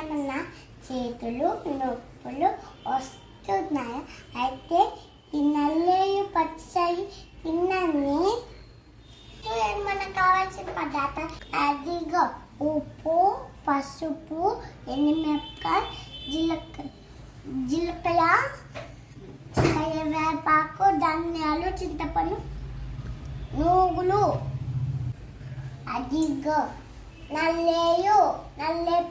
ఏమన్నా చేతులు నొప్పులు వస్తున్నాయా? అయితే ఈ నల్లేరు పచ్చడి తినండి. మనకు కావాల్సిన పదార్థం అదిగో ఉప్పు, పసుపు, ఎండుమిరపకాయ, జీలకర్ర, కరివేపాకు, ధనియాలు, చింతపండు, నూగులు. అదిగో నల్లేరు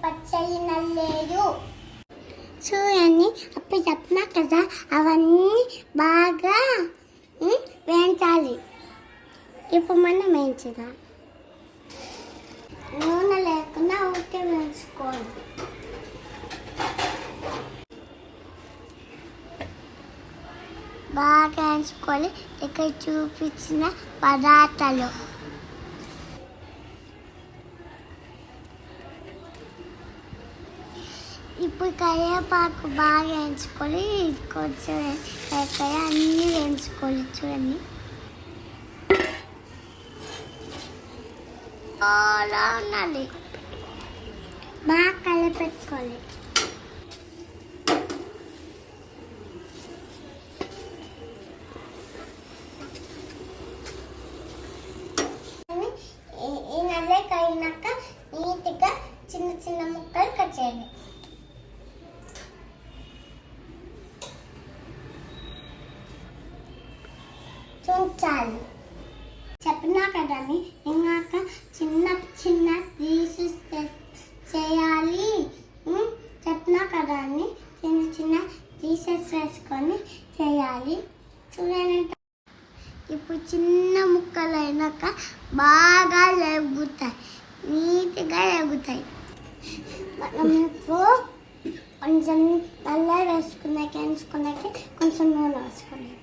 పచ్చడి నల్లేరు. చూడండి, అప్పుడు చెప్పినా కదా, అవన్నీ బాగా వేయించాలి. ఇప్పుడు మనం వేయించుదాం. నూనె లేకుండా ఊరికే వేయించుకోవాలి. బాగా వేయించుకోవాలి. ఇక్కడ చూపించిన పదార్థాలు ఇప్పుడు కరివేపాకు బాగా వేయించుకోవాలి. కొంచెం ఎక్కడ అన్నీ వేయించుకోవాలి. చూడండి, అలా ఉండాలి. బాగా కలిపెట్టుకోవాలి. ఈ నల్లే కరిగినాక నీట్గా చిన్న చిన్న ముక్కలు కట్ చేయాలి. చూచాలి చెప్పినా కదా, ఇంకా చిన్న చిన్న పీసెస్ చేయాలి. చెప్పినా కదా, చిన్న చిన్న పీసెస్ వేసుకొని చేయాలి. చూడండి, ఇప్పుడు చిన్న ముక్కలు అయినాక బాగా ఎగుతాయి, నీట్గా ఎగుతాయి. మనం ఇప్పుడు కొంచెం నల్ల వేసుకున్నాక కొంచెం నూనె వేసుకున్నాక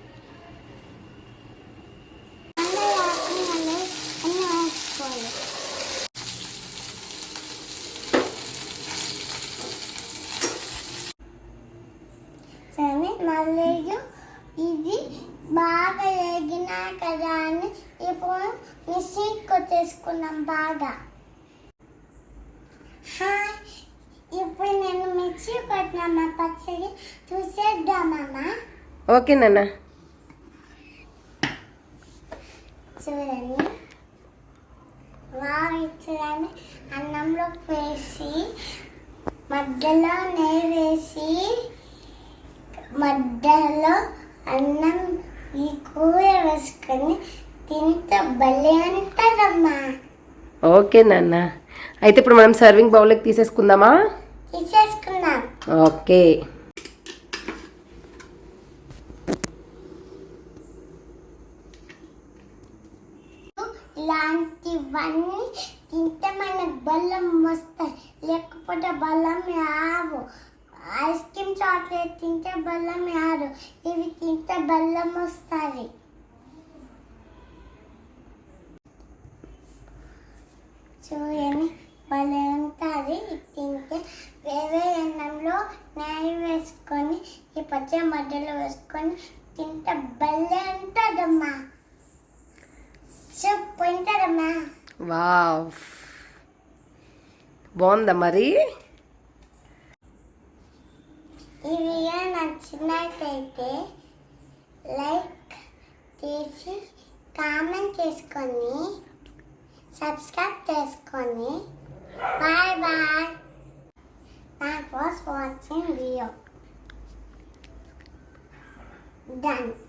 సరే. నల్లేరు ఇది బాగా వేగినా కదా అని ఇప్పుడు మిక్సీకి కొట్టేసుకున్నాం బాగా. ఇప్పుడు నేను మిక్సీ కొట్టినా పచ్చడి చూసేద్దామమ్మా. ఓకే నాన్న. చూడండి, చూడండి, అన్నంలో వేసి మధ్యలో నెయ్యి వేసి మధ్యలో అన్నం ఈ కూర వేసుకొని తింటే భలే ఉంటుందమ్మా. ఓకే నాన్న. అయితే ఇప్పుడు మనం సర్వింగ్ బౌల్లోకి తీసేసుకుందామా? తీసేసుకుందాం. ఓకే. ఇలాంటివన్నీ తింటే మనకు బలం వస్తాయి, లేకపోతే బలం రావు. ఐస్ క్రీమ్ చాక్లెట్ తింటే బలం రాదు, ఇవి తింటే బలం వస్తుంది. చూడండి, భలే ఉంటుంది. ఇది తింటే వేరే అన్నంలో నెయ్యి వేసుకొని ఈ పచ్చడి మధ్యలో వేసుకొని తింటే భలే ఉంటుందమ్మా. సూపర్ ఉంటుందమ్మా. వావ్, బాగుందా మరి? ఈ వీడియో నచ్చినట్లయితే లైక్ చేసి కామెంట్ చేసుకొని సబ్స్క్రైబ్ చేసుకొని bye bye. Thanks for watching video. Done.